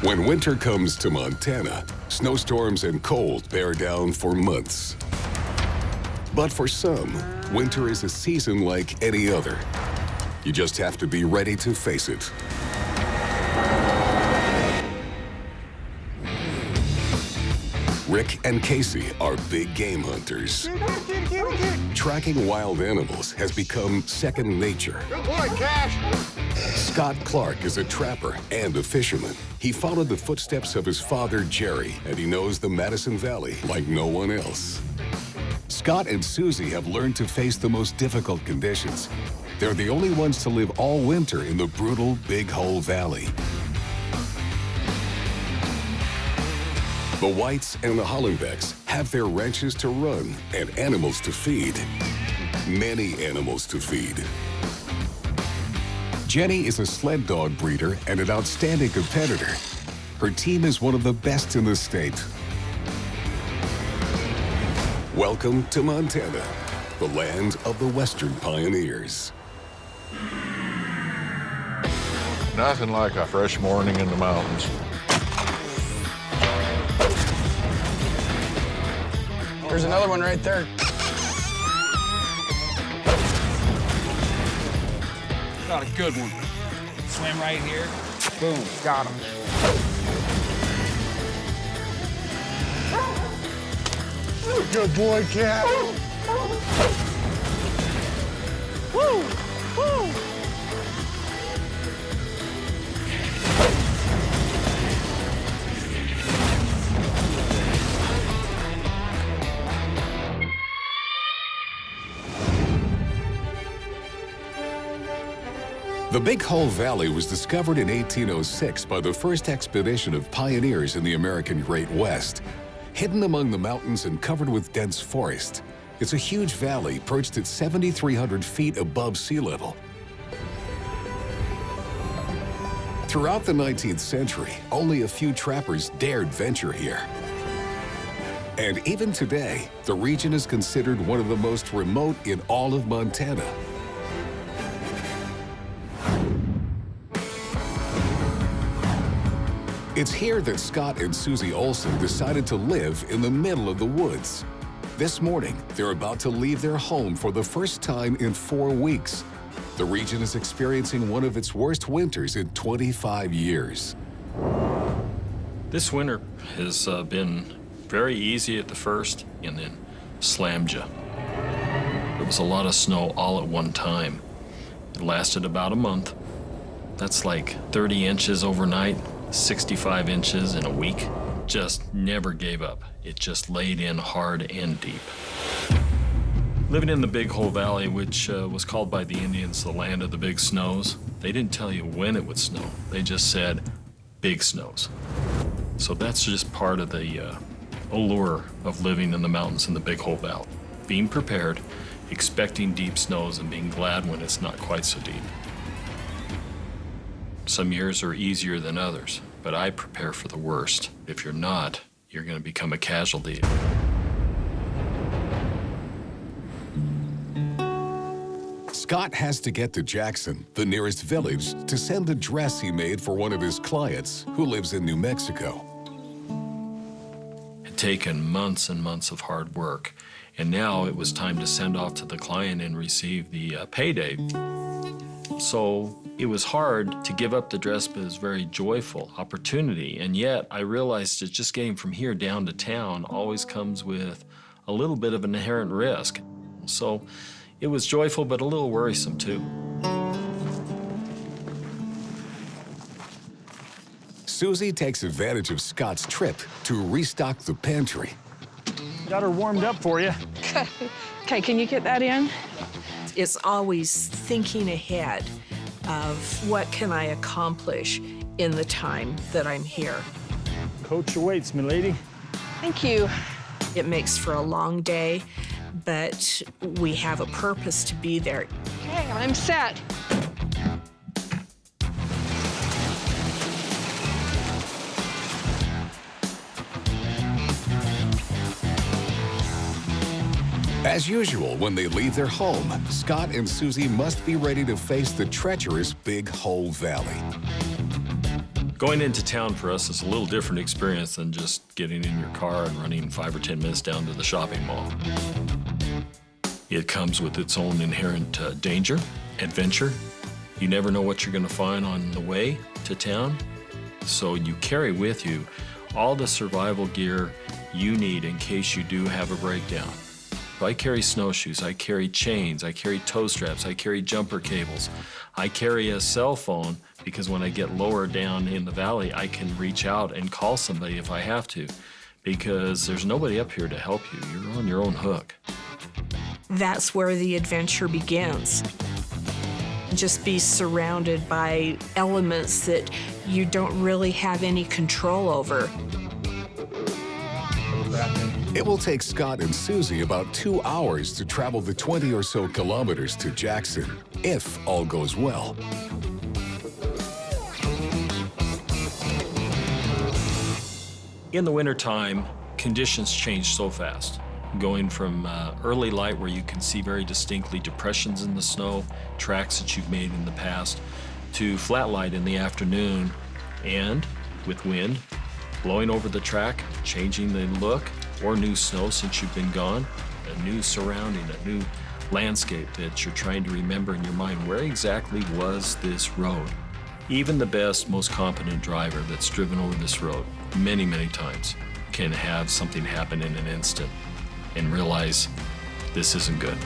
When winter comes to Montana, snowstorms and cold bear down for months. But for some, winter is a season like any other. You just have to be ready to face it. Rick and Casey are big game hunters. Tracking wild animals has become second nature. Good boy, Cash. Scott Clark is a trapper and a fisherman. He followed the footsteps of his father, Jerry, and he knows the Madison Valley like no one else. Scott and Susie have learned to face the most difficult conditions. They're the only ones to live all winter in the brutal Big Hole Valley. The Whites and the Hollenbecks have their ranches to run and animals to feed. Many animals to feed. Jenny is a sled dog breeder and an outstanding competitor. Her team is one of the best in the state. Welcome to Montana, the land of the Western pioneers. Nothing like a fresh morning in the mountains. There's another one right there. Got a good one. Swim right here. Boom, got him. Good boy, Cat. Woo! Woo! The Big Hole Valley was discovered in 1806 by the first expedition of pioneers in the American Great West. Hidden among the mountains and covered with dense forest, it's a huge valley perched at 7,300 feet above sea level. Throughout the 19th century, only a few trappers dared venture here. And even today, the region is considered one of the most remote in all of Montana. It's here that Scott and Susie Olsen decided to live in the middle of the woods. This morning, they're about to leave their home for the first time in 4 weeks. The region is experiencing one of its worst winters in 25 years. This winter has been very easy at the first and then slammed you. There was a lot of snow all at one time. It lasted about a month. That's like 30 inches overnight. 65 inches in a week. Just never gave up. It just laid in hard and deep. Living in the Big Hole Valley, which was called by the Indians the land of the big snows, they didn't tell you when it would snow. They just said big snows. So that's just part of the allure of living in the mountains in the Big Hole Valley. Being prepared, expecting deep snows, and being glad when it's not quite so deep. Some years are easier than others, but I prepare for the worst. If you're not, you're going to become a casualty. Scott has to get to Jackson, the nearest village, to send a dress he made for one of his clients who lives in New Mexico. It had taken months and months of hard work, and now it was time to send off to the client and receive the payday. So it was hard to give up the dress, but it was a very joyful opportunity. And yet I realized that just getting from here down to town always comes with a little bit of an inherent risk. So it was joyful, but a little worrisome too. Susie takes advantage of Scott's trip to restock the pantry. Got her warmed up for you. Okay, can you get that in? It's always thinking ahead of what can I accomplish in the time that I'm here. Coach awaits, milady. Thank you. It makes for a long day, but we have a purpose to be there. Okay, I'm set. As usual, when they leave their home, Scott and Susie must be ready to face the treacherous Big Hole Valley. Going into town for us is a little different experience than just getting in your car and running 5 or 10 minutes down to the shopping mall. It comes with its own inherent danger, adventure. You never know what you're going to find on the way to town, so you carry with you all the survival gear you need in case you do have a breakdown. I carry snowshoes, I carry chains, I carry tow straps, I carry jumper cables. I carry a cell phone because when I get lower down in the valley, I can reach out and call somebody if I have to, because there's nobody up here to help you. You're on your own hook. That's where the adventure begins. Just be surrounded by elements that you don't really have any control over. It will take Scott and Susie about 2 hours to travel the 20 or so kilometers to Jackson, if all goes well. In the wintertime, conditions change so fast. Going from early light where you can see very distinctly depressions in the snow, tracks that you've made in the past, to flat light in the afternoon, and with wind blowing over the track, changing the look, or new snow since you've been gone, a new surrounding, a new landscape that you're trying to remember in your mind. Where exactly was this road? Even the best, most competent driver that's driven over this road many, many times can have something happen in an instant and realize this isn't good.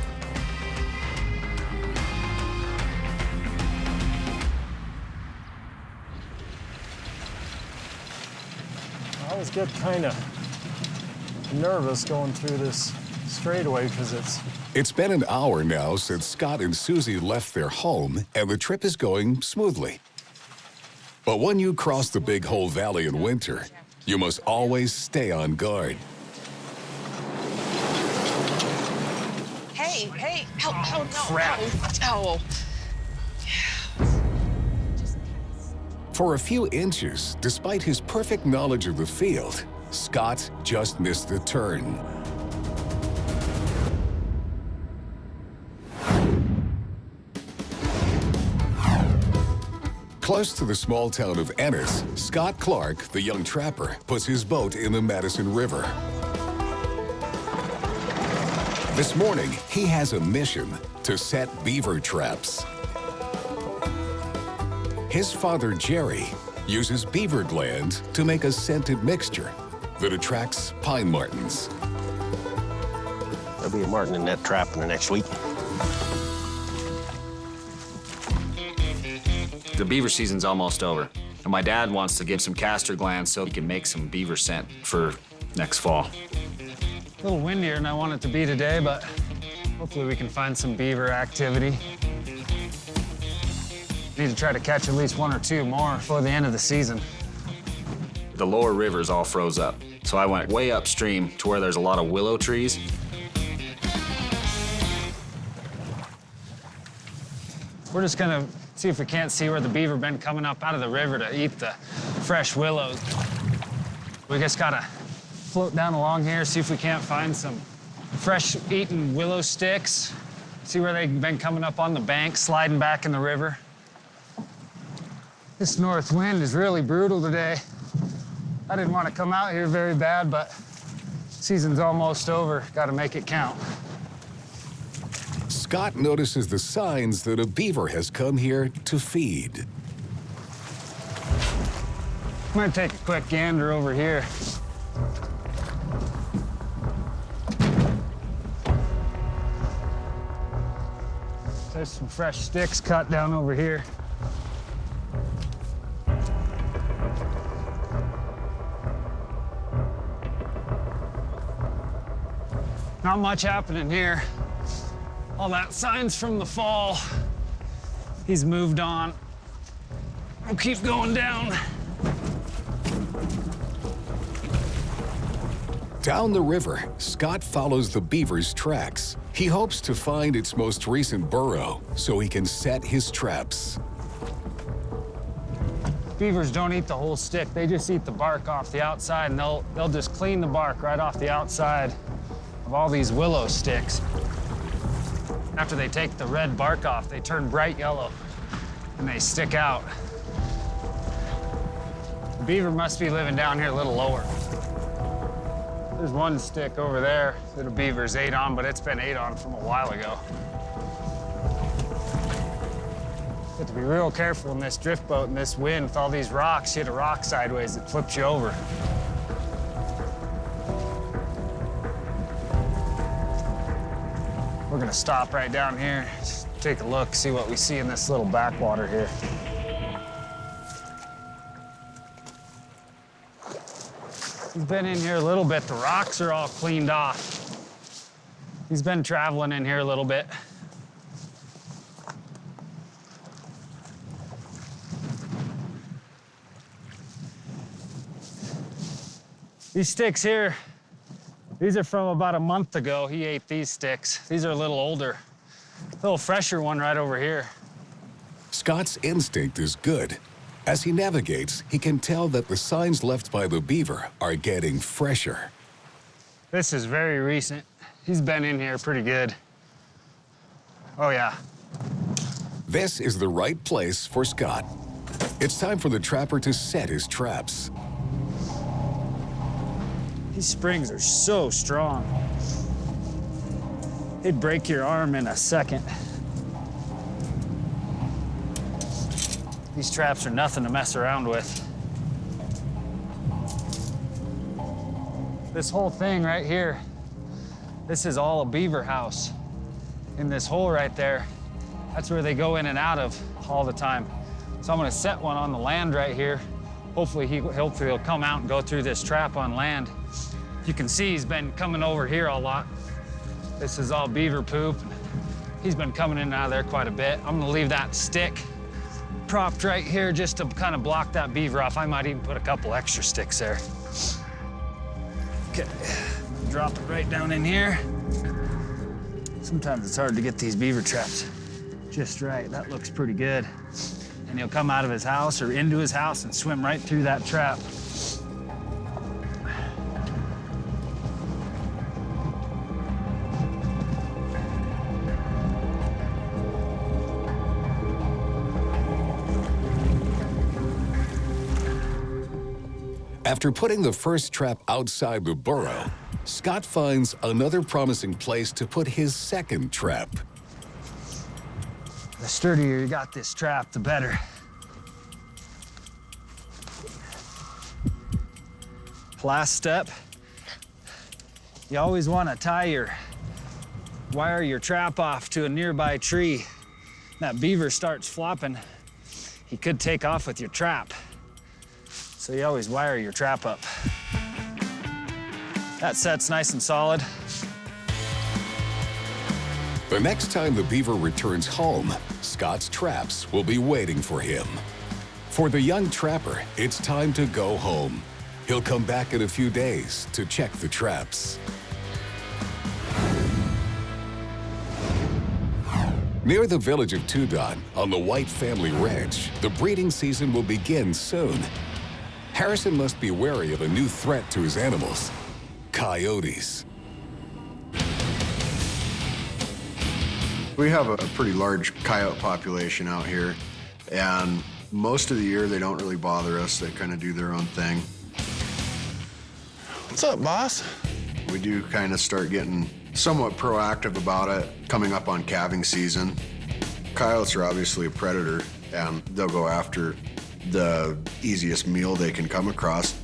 I always get kind of nervous going through this straightaway because It's been an hour now since Scott and Susie left their home, and the trip is going smoothly. But when you cross the Big Hole Valley in winter, you must always stay on guard. Hey, oh, no, crap. Oh. For a few inches, despite his perfect knowledge of the field, Scott just missed the turn. Close to the small town of Ennis, Scott Clark, the young trapper, puts his boat in the Madison River. This morning, he has a mission to set beaver traps. His father, Jerry, uses beaver gland to make a scented mixture that attracts pine martens. There'll be a marten in that trap in the next week. The beaver season's almost over, and my dad wants to get some castor glands so he can make some beaver scent for next fall. A little windier than I want it to be today, but hopefully we can find some beaver activity. Need to try to catch at least 1 or 2 more before the end of the season. The lower river's all froze up, so I went way upstream to where there's a lot of willow trees. We're just gonna see if we can't see where the beaver been coming up out of the river to eat the fresh willows. We just gotta float down along here, see if we can't find some fresh eaten willow sticks, see where they've been coming up on the bank, sliding back in the river. This north wind is really brutal today. I didn't want to come out here very bad, but season's almost over. Gotta make it count. Scott notices the signs that a beaver has come here to feed. I'm gonna take a quick gander over here. There's some fresh sticks cut down over here. Not much happening here. All that signs from the fall. He's moved on. We'll keep going down. Down the river, Scott follows the beaver's tracks. He hopes to find its most recent burrow so he can set his traps. Beavers don't eat the whole stick. They just eat the bark off the outside, and they'll just clean the bark right off the outside of all these willow sticks. After they take the red bark off, they turn bright yellow and they stick out. beaver must be living down here a little lower. There's one stick over there that a beaver's ate on, but it's been ate on from a while ago. You have to be real careful in this drift boat and this wind with all these rocks. You hit a rock sideways, it flips you over. We're gonna stop right down here, just take a look, see what we see in this little backwater here. He's been in here a little bit. The rocks are all cleaned off. He's been traveling in here a little bit. These sticks here, these are from about a month ago. He ate these sticks. These are a little older. A little fresher one right over here. Scott's instinct is good. As he navigates, he can tell that the signs left by the beaver are getting fresher. This is very recent. He's been in here pretty good. Oh, yeah. This is the right place for Scott. It's time for the trapper to set his traps. These springs are so strong. They'd break your arm in a second. These traps are nothing to mess around with. This whole thing right here, this is all a beaver house. In this hole right there, that's where they go in and out of all the time. So I'm gonna set one on the land right here. Hopefully he'll come out and go through this trap on land. You can see he's been coming over here a lot. This is all beaver poop. He's been coming in and out of there quite a bit. I'm gonna leave that stick propped right here just to kind of block that beaver off. I might even put a couple extra sticks there. Okay, drop it right down in here. Sometimes it's hard to get these beaver traps just right. That looks pretty good. And he'll come out of his house or into his house and swim right through that trap. After putting the first trap outside the burrow, Scott finds another promising place to put his second trap. The sturdier you got this trap, the better. Last step, you always want to wire your trap off to a nearby tree. That beaver starts flopping, he could take off with your trap. So you always wire your trap up. That set's nice and solid. The next time the beaver returns home, Scott's traps will be waiting for him. For the young trapper, it's time to go home. He'll come back in a few days to check the traps. Near the village of Tudon, on the White family ranch, the breeding season will begin soon. Harrison must be wary of a new threat to his animals, coyotes. We have a pretty large coyote population out here, and most of the year they don't really bother us. They kind of do their own thing. What's up, boss? We do kind of start getting somewhat proactive about it coming up on calving season. Coyotes are obviously a predator, and they'll go after the easiest meal they can come across.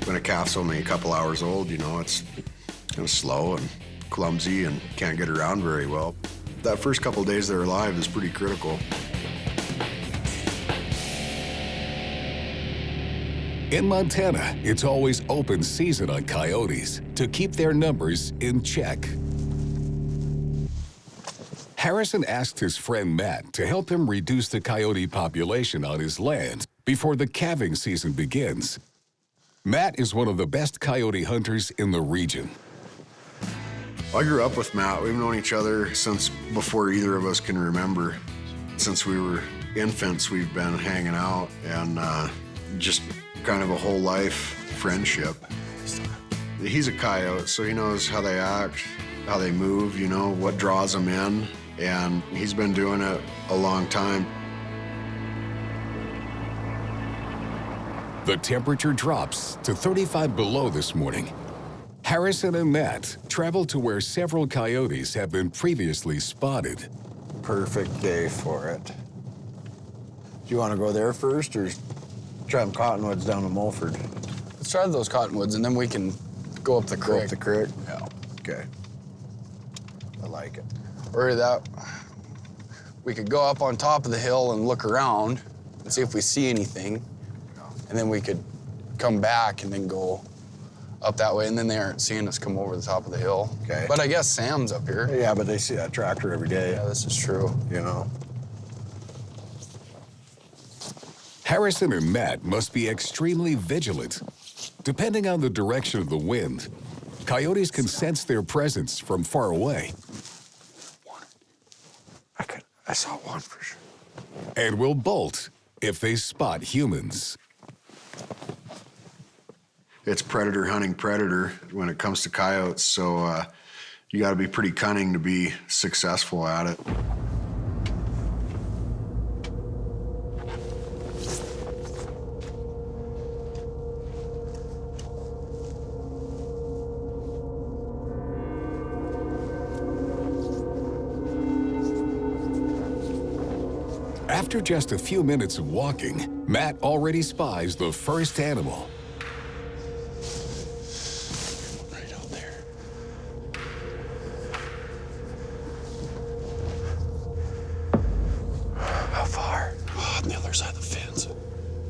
When a calf's only a couple hours old, you know, it's kind of slow and clumsy and can't get around very well. That first couple of days they're alive is pretty critical. In Montana, it's always open season on coyotes to keep their numbers in check. Harrison asked his friend Matt to help him reduce the coyote population on his land before the calving season begins. Matt is one of the best coyote hunters in the region. I grew up with Matt. We've known each other since before either of us can remember. Since we were infants, we've been hanging out and just kind of a whole life friendship. He's a coyote, so he knows how they act, how they move, you know, what draws them in, and he's been doing it a long time. The temperature drops to 35 below this morning. Harrison and Matt travel to where several coyotes have been previously spotted. Perfect day for it. Do you want to go there first or try them cottonwoods down to Mulford? Let's try those cottonwoods and then we can go up the creek. Go up the creek? Yeah. Okay. I like it. Or that, we could go up on top of the hill and look around and see if we see anything. And then we could come back and then go up that way, and then they aren't seeing us come over the top of the hill. Okay. But I guess Sam's up here. Yeah, but they see that tractor every day. Yeah, this is true. You know? Harrison and Matt must be extremely vigilant. Depending on the direction of the wind, coyotes can sense their presence from far away. I saw one for sure. And will bolt if they spot humans. It's predator hunting predator when it comes to coyotes, so you got to be pretty cunning to be successful at it. After just a few minutes of walking, Matt already spies the first animal. Right out there. How far? Oh, on the other side of the fence.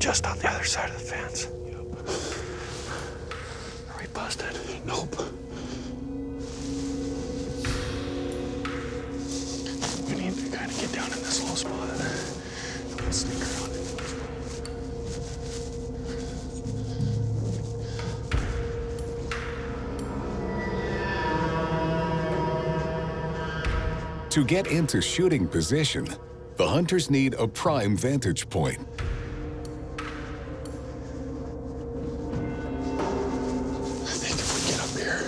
Just on the other side of the fence. Yep. Are we busted? Nope. We need to kind of get down in this little spot. And we'll sneak around into this spot. To get into shooting position, the hunters need a prime vantage point. I think if we get up here,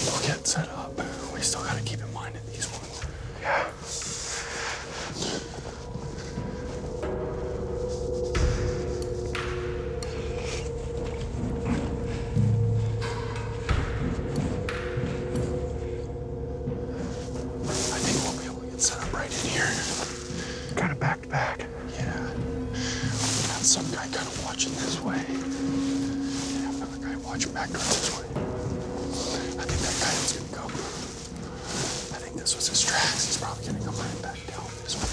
we'll get set up. We still got to keep in mind that these ones. Yeah. I think we'll be able to get set up right in here. Kind of back to back. Yeah. We got some guy kind of watching this way. And another guy watching back towards this way. I think that coyote's gonna come. I think this was his tracks. He's probably gonna come right back down this way.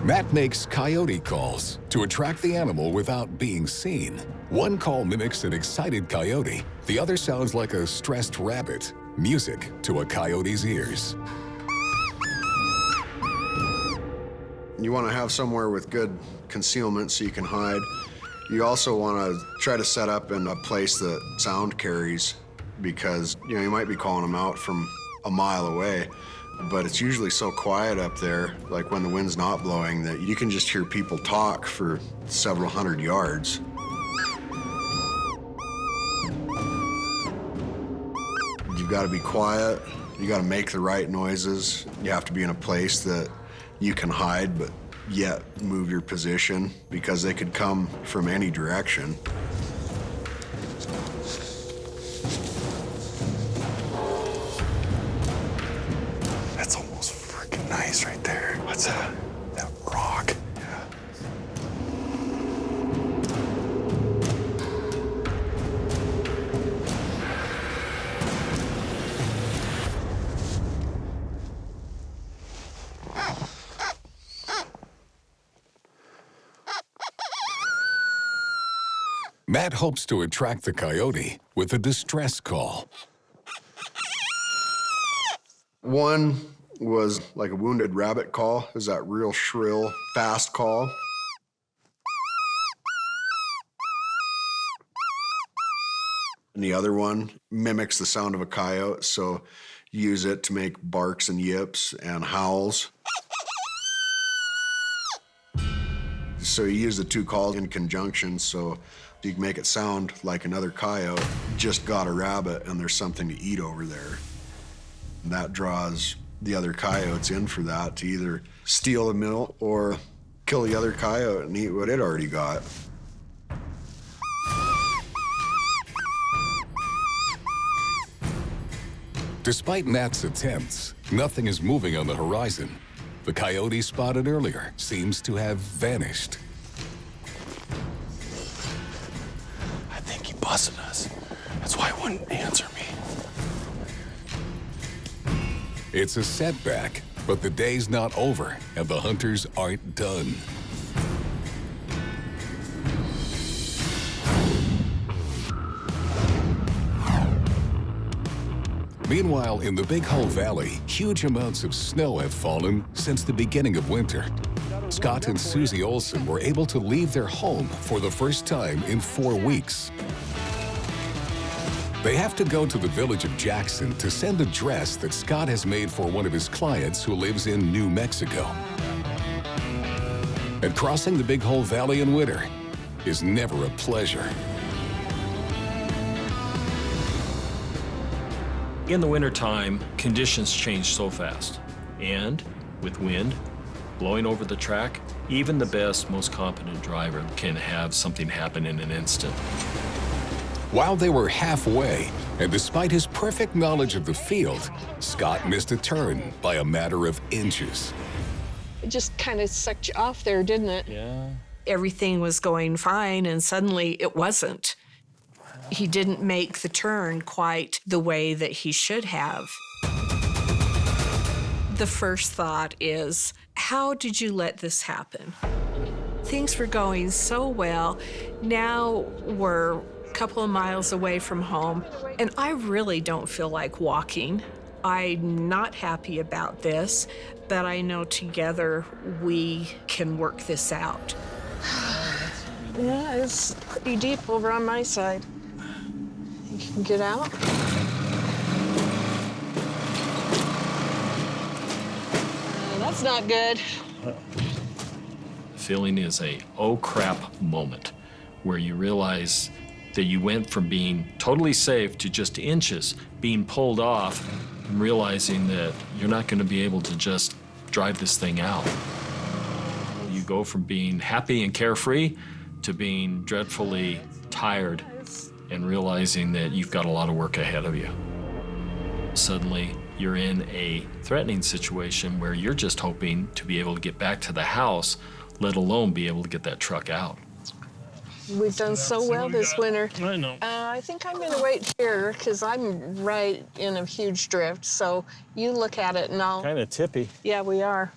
Matt makes coyote calls to attract the animal without being seen. One call mimics an excited coyote. The other sounds like a stressed rabbit. Music to a coyote's ears. You want to have somewhere with good concealment so you can hide. You also want to try to set up in a place that sound carries because, you know, you might be calling them out from a mile away, but it's usually so quiet up there, like when the wind's not blowing, that you can just hear people talk for several hundred yards. You've got to be quiet. You got to make the right noises. You have to be in a place that you can hide, but yet move your position because they could come from any direction. That's almost freaking nice right there. What's that? That rock. Yeah. Matt hopes to attract the coyote with a distress call. One was like a wounded rabbit call. It was that real shrill, fast call. And the other one mimics the sound of a coyote, so use it to make barks and yips and howls. So you use the two calls in conjunction, so you can make it sound like another coyote just got a rabbit and there's something to eat over there. And that draws the other coyotes in for that to either steal the meal or kill the other coyote and eat what it already got. Despite Matt's attempts, nothing is moving on the horizon. The coyote spotted earlier seems to have vanished. I think he busted us. That's why he wouldn't answer me. It's a setback, but the day's not over and the hunters aren't done. Meanwhile, in the Big Hole Valley, huge amounts of snow have fallen since the beginning of winter. Scott and Susie Olsen were able to leave their home for the first time in 4 weeks. They have to go to the village of Jackson to send a dress that Scott has made for one of his clients who lives in New Mexico. And crossing the Big Hole Valley in winter is never a pleasure. In the wintertime, conditions change so fast. And with wind blowing over the track, even the best, most competent driver can have something happen in an instant. While they were halfway, and despite his perfect knowledge of the field, Scott missed a turn by a matter of inches. It just kind of sucked you off there, didn't it? Yeah. Everything was going fine, and suddenly it wasn't. He didn't make the turn quite the way that he should have. The first thought is, how did you let this happen? Things were going so well. Now we're a couple of miles away from home, and I really don't feel like walking. I'm not happy about this, but I know together we can work this out. Yeah, it's pretty deep over on my side. You can get out. That's not good. The feeling is a oh crap moment where you realize that you went from being totally safe to just inches being pulled off and realizing that you're not going to be able to just drive this thing out. You go from being happy and carefree to being dreadfully tired and realizing that you've got a lot of work ahead of you. Suddenly, you're in a threatening situation where you're just hoping to be able to get back to the house, let alone be able to get that truck out. We've done so well this winter. I know. I think I'm gonna wait here because I'm right in a huge drift. So you look at it and I'll... Kind of tippy. Yeah, we are.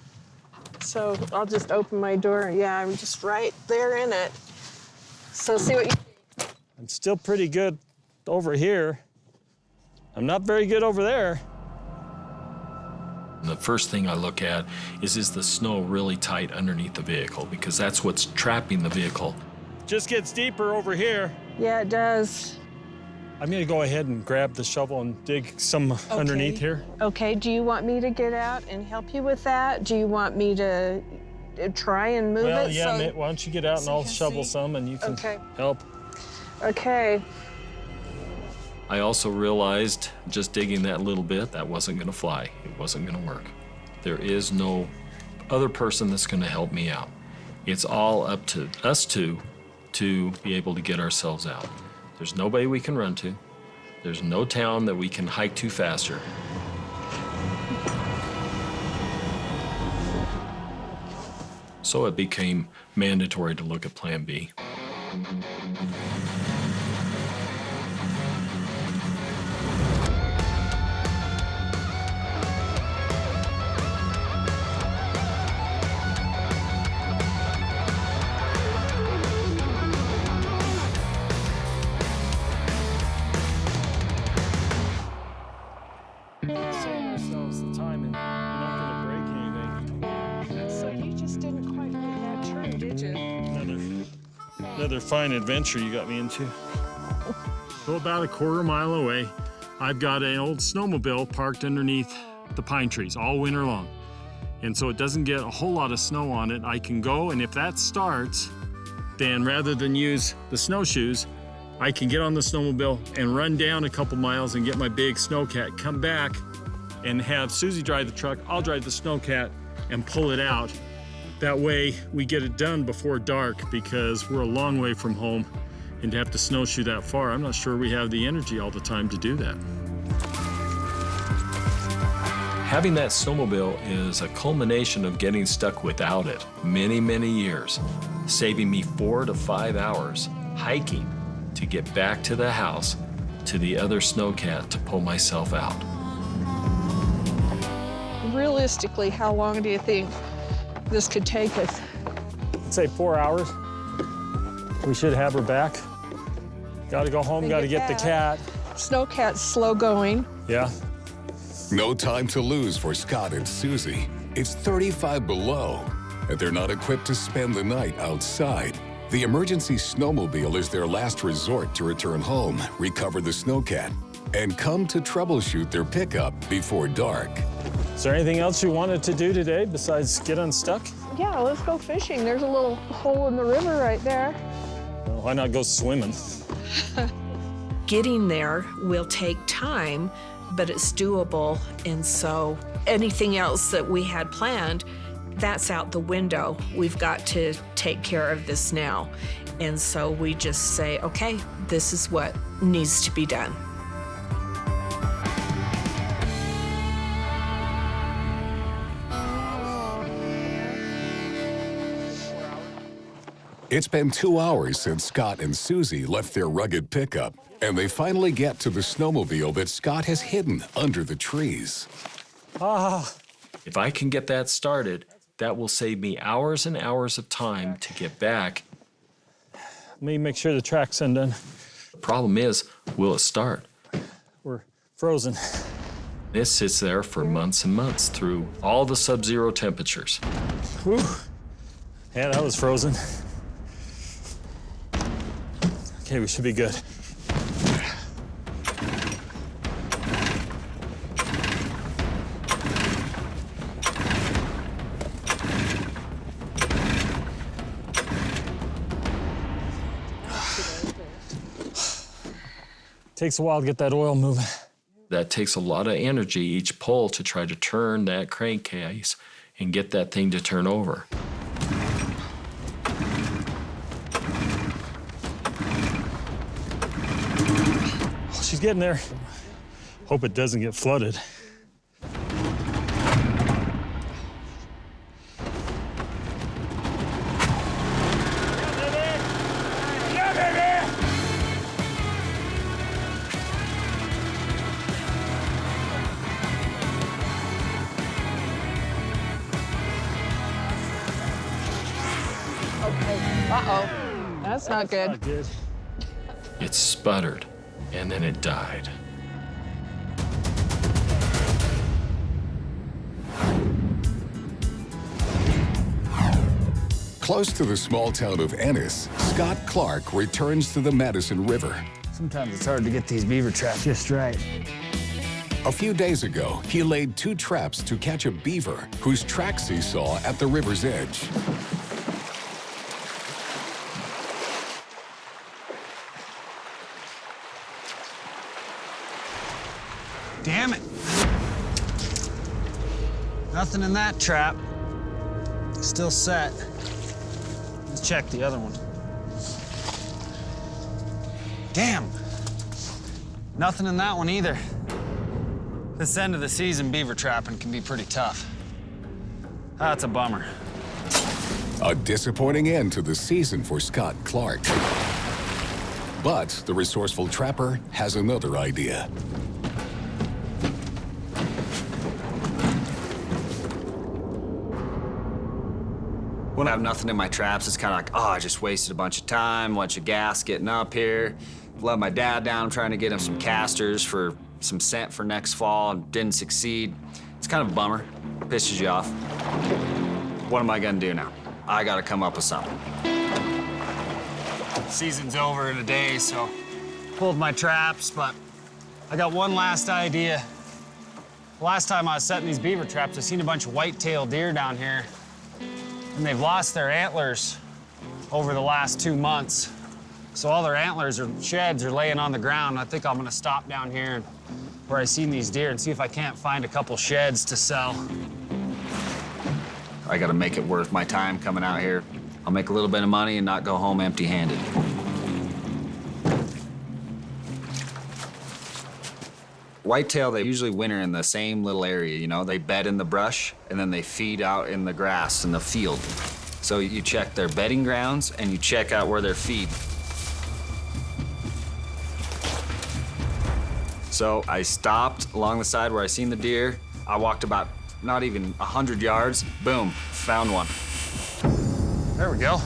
So I'll just open my door. Yeah, I'm just right there in it. So see what you... I'm still pretty good over here. I'm not very good over there. The first thing I look at is the snow really tight underneath the vehicle? Because that's what's trapping the vehicle. Just gets deeper over here. Yeah, it does. I'm gonna go ahead and grab the shovel and dig some underneath here. Okay, do you want me to get out and help you with that? Do you want me to try and move Well, it? yeah, so... why don't you get out and I'll shovel some and you can help. Okay. I also realized just digging that little bit, that wasn't gonna fly. It wasn't gonna work. There is no other person that's gonna help me out. It's all up to us two to be able to get ourselves out. There's nobody we can run to. There's no town that we can hike to faster. So it became mandatory to look at Plan B. Save ourselves the time and we're not gonna break anything. So you just didn't quite make that turn, did you? Another fine adventure you got me into. So about a quarter mile away, I've got an old snowmobile parked underneath the pine trees all winter long. And so it doesn't get a whole lot of snow on it. I can go, and if that starts, then rather than use the snowshoes, I can get on the snowmobile and run down a couple miles and get my big snowcat, come back and have Susie drive the truck, I'll drive the snowcat and pull it out. That way we get it done before dark because we're a long way from home, and to have to snowshoe that far, I'm not sure we have the energy all the time to do that. Having that snowmobile is a culmination of getting stuck without it many, many years, saving me 4 to 5 hours hiking to get back to the house to the other snowcat to pull myself out. Realistically, how long do you think this could take us? I'd say 4 hours. We should have her back. Gotta go home, gotta get the cat. Snowcat's slow going. Yeah. No time to lose for Scott and Susie. It's 35 below, and they're not equipped to spend the night outside. The emergency snowmobile is their last resort to return home, recover the snowcat, and come to troubleshoot their pickup before dark. Is there anything else you wanted to do today besides get unstuck? Yeah, let's go fishing. There's a little hole in the river right there. Well, why not go swimming? Getting there will take time, but it's doable. And so anything else that we had planned, that's out the window. We've got to take care of this now. And so we just say, okay, this is what needs to be done. It's been 2 hours since Scott and Susie left their rugged pickup, and they finally get to the snowmobile that Scott has hidden under the trees. If I can get that started, that will save me hours and hours of time to get back. Let me make sure the track's undone. The problem is, will it start? We're frozen. This sits there for months and months through all the sub-zero temperatures. Whew. Yeah, that was frozen. Okay, we should be good. Takes a while to get that oil moving. That takes a lot of energy each pull to try to turn that crankcase and get that thing to turn over. She's getting there. Hope it doesn't get flooded. Uh-oh. That's not good. Not good. It sputtered, and then it died. Close to the small town of Ennis, Scott Clark returns to the Madison River. Sometimes it's hard to get these beaver traps just right. A few days ago, he laid 2 traps to catch a beaver whose tracks he saw at the river's edge. Damn it. Nothing in that trap. Still set. Let's check the other one. Damn. Nothing in that one either. This end of the season, beaver trapping can be pretty tough. That's a bummer. A disappointing end to the season for Scott Clark. But the resourceful trapper has another idea. When I have nothing in my traps, it's kind of like, oh, I just wasted a bunch of time, a bunch of gas getting up here. Let my dad down, trying to get him some casters for some scent for next fall, and didn't succeed. It's kind of a bummer. Pisses you off. What am I gonna do now? I gotta come up with something. Season's over in a day, so pulled my traps, but I got one last idea. Last time I was setting these beaver traps, I seen a bunch of white-tailed deer down here, and they've lost their antlers over the last 2 months. So all their antlers or sheds are laying on the ground. I think I'm gonna stop down here where I seen these deer and see if I can't find a couple sheds to sell. I gotta make it worth my time coming out here. I'll make a little bit of money and not go home empty-handed. Whitetail, they usually winter in the same little area, you know? They bed in the brush, and then they feed out in the grass in the field. So you check their bedding grounds, and you check out where they're feeding. So I stopped along the side where I seen the deer. I walked about not even 100 yards. Boom, found one. There we go.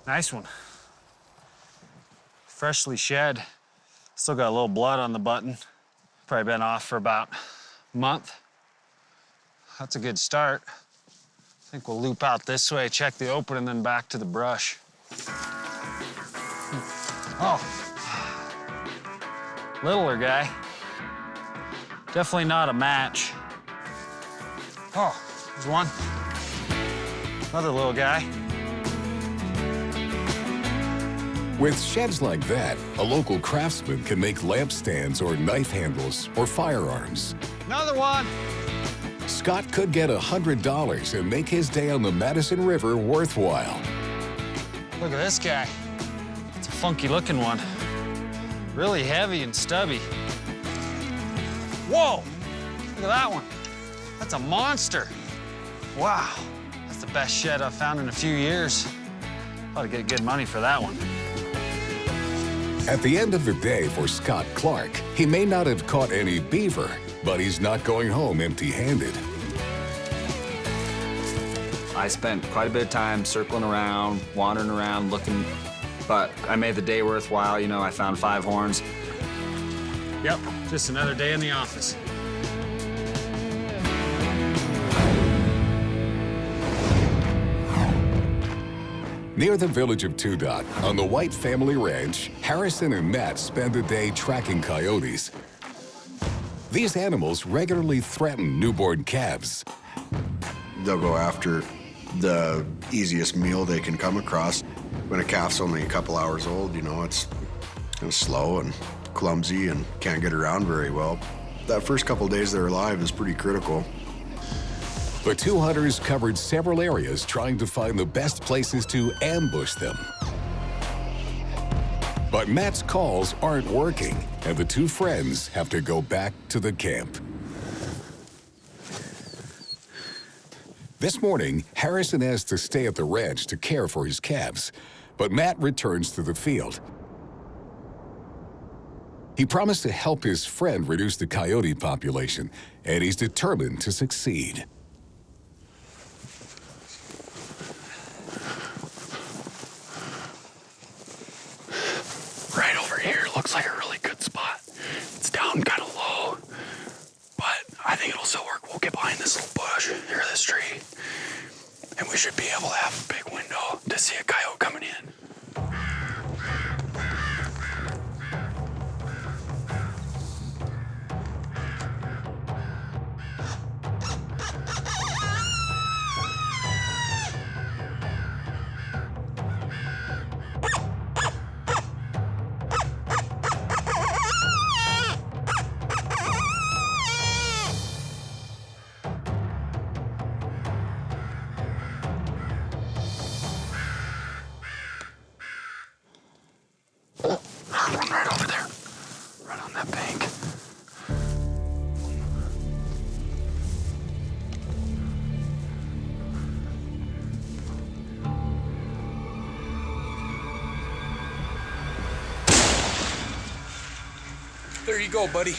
Nice one. Freshly shed. Still got a little blood on the button. Probably been off for about a month. That's a good start. I think we'll loop out this way, check the open, and then back to the brush. Oh. Littler guy. Definitely not a match. Oh, there's one. Another little guy. With sheds like that, a local craftsman can make lampstands or knife handles or firearms. Another one. Scott could get $100 and make his day on the Madison River worthwhile. Look at this guy. It's a funky looking one. Really heavy and stubby. Whoa, look at that one. That's a monster. Wow, that's the best shed I've found in a few years. Ought to get good money for that one. At the end of the day for Scott Clark, he may not have caught any beaver, but he's not going home empty-handed. I spent quite a bit of time circling around, wandering around, looking, but I made the day worthwhile. You know, I found 5 horns. Yep, just another day in the office. Near the village of Two Dot, on the White family ranch, Harrison and Matt spend the day tracking coyotes. These animals regularly threaten newborn calves. They'll go after the easiest meal they can come across. When a calf's only a couple hours old, you know, it's kind of slow and clumsy and can't get around very well. That first couple days they're alive is pretty critical. The two hunters covered several areas trying to find the best places to ambush them. But Matt's calls aren't working, and the two friends have to go back to the camp. This morning, Harrison has to stay at the ranch to care for his calves, but Matt returns to the field. He promised to help his friend reduce the coyote population, and he's determined to succeed. Right over here looks like a really good spot. It's down kind of low, but I think it'll still work. We'll get behind this little bush or this tree, and we should be able to have a big window to see a coyote coming in. One right over there, right on that bank. There you go, buddy.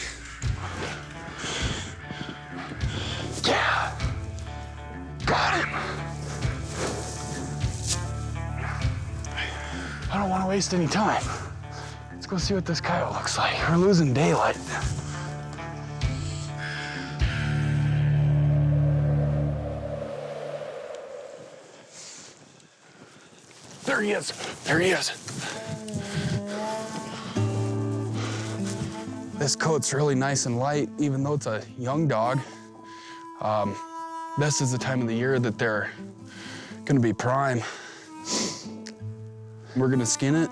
Yeah, got him. I don't want to waste any time. Let's go see what this coyote looks like. We're losing daylight. There he is. There he is. This coat's really nice and light, even though it's a young dog. This is the time of the year that they're gonna be prime. We're gonna skin it,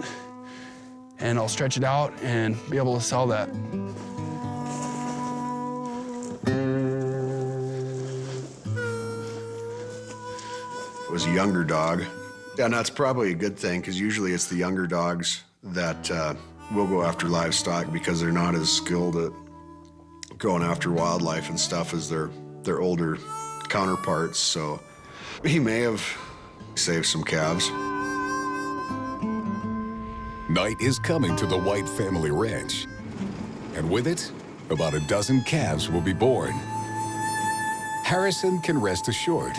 and I'll stretch it out and be able to sell that. It was a younger dog, and that's probably a good thing, because usually it's the younger dogs that will go after livestock because they're not as skilled at going after wildlife and stuff as their older counterparts. So he may have saved some calves. Night is coming to the White family ranch, and with it, about a dozen calves will be born. Harrison can rest assured.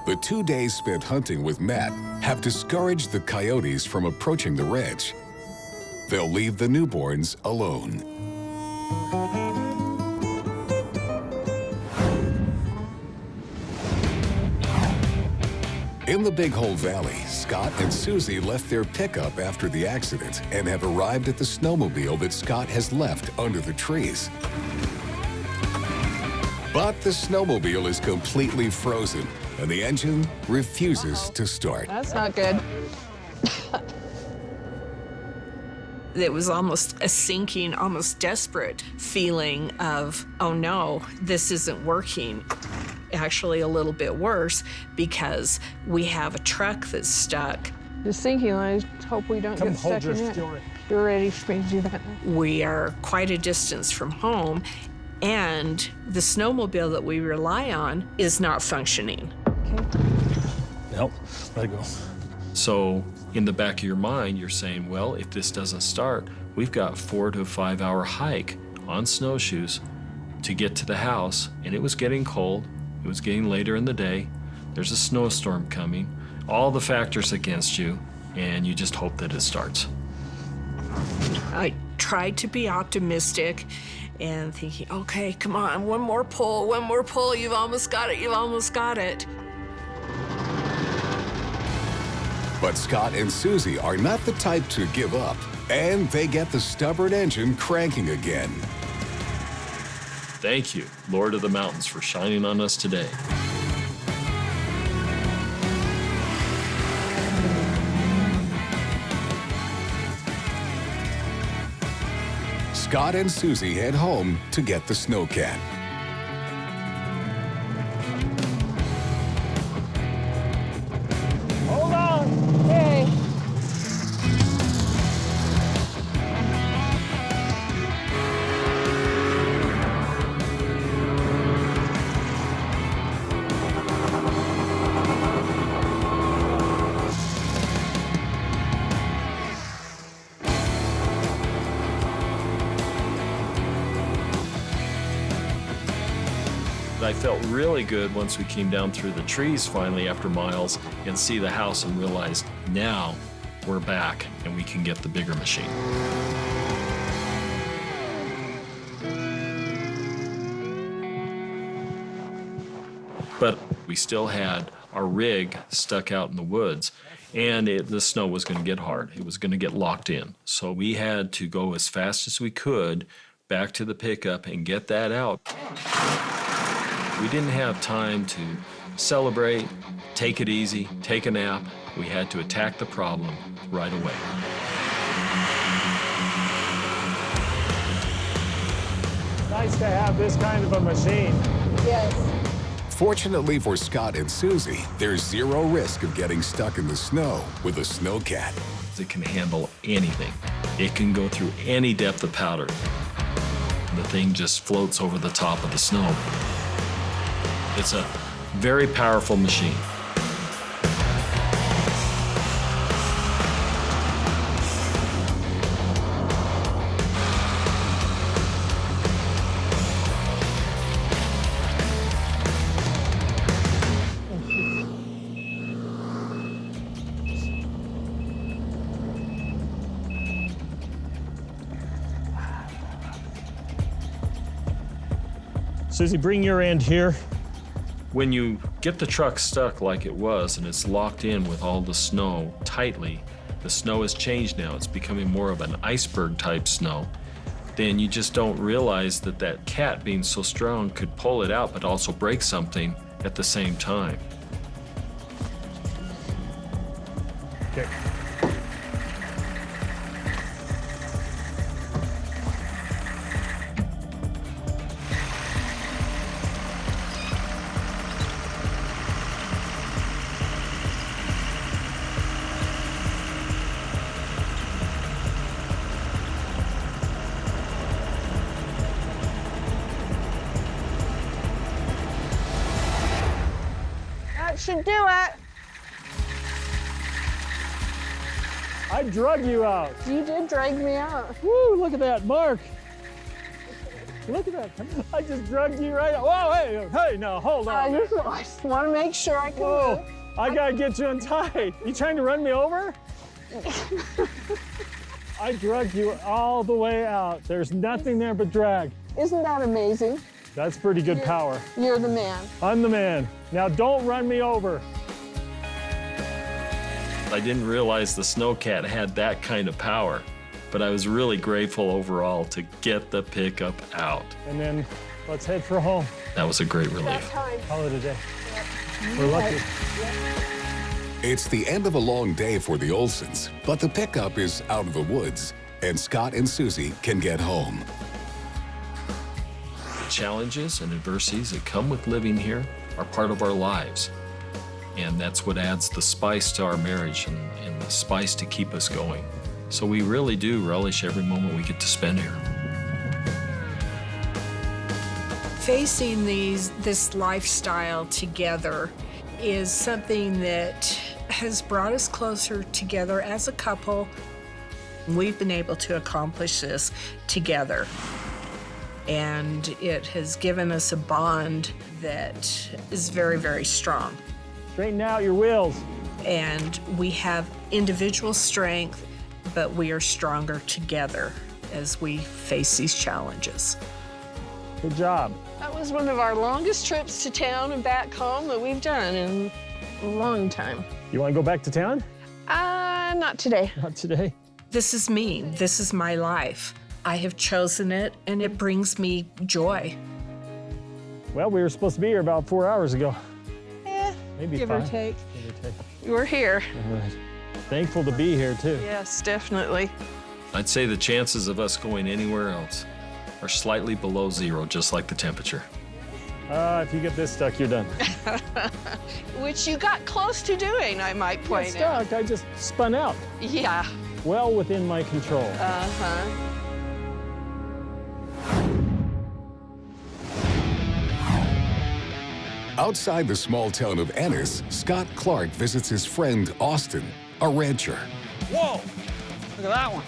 The 2 days spent hunting with Matt have discouraged the coyotes from approaching the ranch. They'll leave the newborns alone. In the Big Hole Valley, Scott and Susie left their pickup after the accident and have arrived at the snowmobile that Scott has left under the trees. But the snowmobile is completely frozen, and the engine refuses to start. That's not good. It was almost a sinking, almost desperate feeling of, oh no, this isn't working. Actually a little bit worse because we have a truck that's stuck. Just thinking, I hope we don't get stuck in it. You're ready for me to do that now. We are quite a distance from home, and the snowmobile that we rely on is not functioning. Okay. Nope, let it go. So in the back of your mind, you're saying, well, if this doesn't start, we've got 4 to 5 hour hike on snowshoes to get to the house, and it was getting cold. It was getting later in the day. There's a snowstorm coming. All the factors against you, and you just hope that it starts. I tried to be optimistic and thinking, okay, come on, one more pull, you've almost got it, you've almost got it. But Scott and Susie are not the type to give up, and they get the stubborn engine cranking again. Thank you, Lord of the Mountains, for shining on us today. Scott and Susie head home to get the snowcat. Hold on. Hey. I felt really good once we came down through the trees finally after miles and see the house and realized now we're back and we can get the bigger machine. But we still had our rig stuck out in the woods, and the snow was going to get hard. It was going to get locked in. So we had to go as fast as we could back to the pickup and get that out. We didn't have time to celebrate, take it easy, take a nap. We had to attack the problem right away. Nice to have this kind of a machine. Yes. Fortunately for Scott and Susie, there's zero risk of getting stuck in the snow with a snowcat. It can handle anything. It can go through any depth of powder. The thing just floats over the top of the snow. It's a very powerful machine. Susie, bring your end here. When you get the truck stuck like it was and it's locked in with all the snow tightly, the snow has changed now. It's becoming more of an iceberg type snow. Then you just don't realize that that cat being so strong could pull it out but also break something at the same time. Okay. That should do it. I drug you out. You did drag me out. Woo, look at that, Mark. Look at that. I just drugged you right out. Whoa, hey, no, hold on. I just want to make sure I can Whoa, move. I gotta get you untied. You trying to run me over? I drugged you all the way out. There's nothing there but drag. Isn't that amazing? That's pretty good power. You're the man. I'm the man. Now don't run me over. I didn't realize the snowcat had that kind of power, but I was really grateful overall to get the pickup out. And then let's head for home. That was a great relief. Call it a day. We're lucky. It's the end of a long day for the Olsens, but the pickup is out of the woods, and Scott and Susie can get home. The challenges and adversities that come with living here are part of our lives. And that's what adds the spice to our marriage and the spice to keep us going. So we really do relish every moment we get to spend here. Facing this lifestyle together is something that has brought us closer together as a couple. We've been able to accomplish this together. And it has given us a bond that is very, very strong. Straighten out your wheels. And we have individual strength, but we are stronger together as we face these challenges. Good job. That was one of our longest trips to town and back home that we've done in a long time. You want to go back to town? Not today. Not today. This is me. This is my life. I have chosen it, and it brings me joy. Well, we were supposed to be here about 4 hours ago. Maybe give 5. or take. Give or take. We're here. All right. Thankful to be here, too. Yes, definitely. I'd say the chances of us going anywhere else are slightly below zero, just like the temperature. If you get this stuck, you're done. Which you got close to doing, I might point out. Stuck. I just spun out. Yeah. Well within my control. Uh-huh. Outside the small town of Ennis, Scott Clark visits his friend Austin, a rancher. Whoa! Look at that one.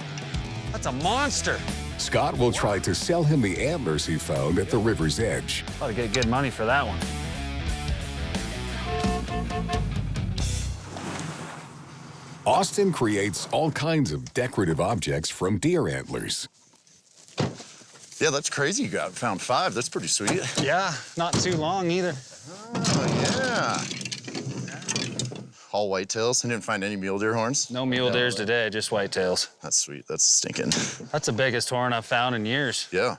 That's a monster. Scott will try to sell him the antlers he found at the river's edge. Ought to get good money for that one. Austin creates all kinds of decorative objects from deer antlers. Yeah, that's crazy. You found 5. That's pretty sweet. Yeah, not too long either. Oh, yeah. All whitetails. I didn't find any mule deer horns. No mule deers today, just whitetails. That's sweet. That's stinking. That's the biggest horn I've found in years. Yeah.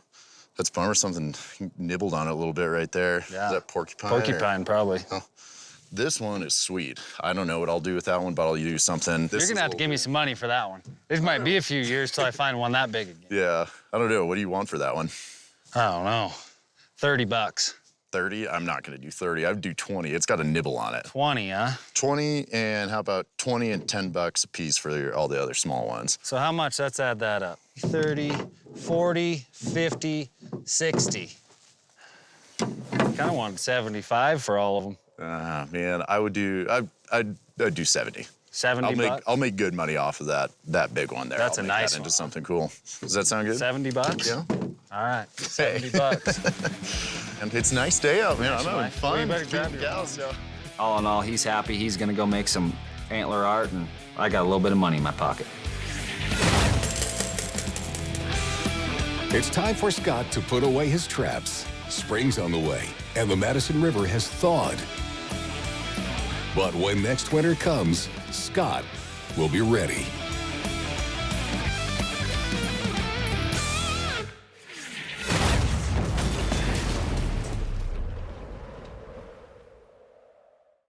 That's a bummer. Something nibbled on it a little bit right there. Yeah. Is that porcupine? Porcupine, probably. Oh. This one is sweet. I don't know what I'll do with that one, but I'll do something. You're gonna have to give me some money for that one. It might be a few years till I find one that big again. Yeah, I don't know. What do you want for that one? I don't know. 30 bucks. 30? I'm not gonna do 30. I'd do 20. It's got a nibble on it. 20, huh? 20, and how about 20 and 10 bucks a piece for all the other small ones? So how much? Let's add that up. 30, 40, 50, 60. Kind of wanted 75 for all of them. Man, I'd do 70. 70 bucks? I'll make good money off of that big one there. That's I'll a make nice that into one. something cool. Does that sound good? 70 bucks? Yeah. All right, 70 bucks. And it's a nice day out, man. I'm having fun. Well, you better grab your gals, yeah. All in all, he's happy. He's gonna go make some antler art, and I got a little bit of money in my pocket. It's time for Scott to put away his traps. Spring's on the way, and the Madison River has thawed. But when next winter comes, Scott will be ready.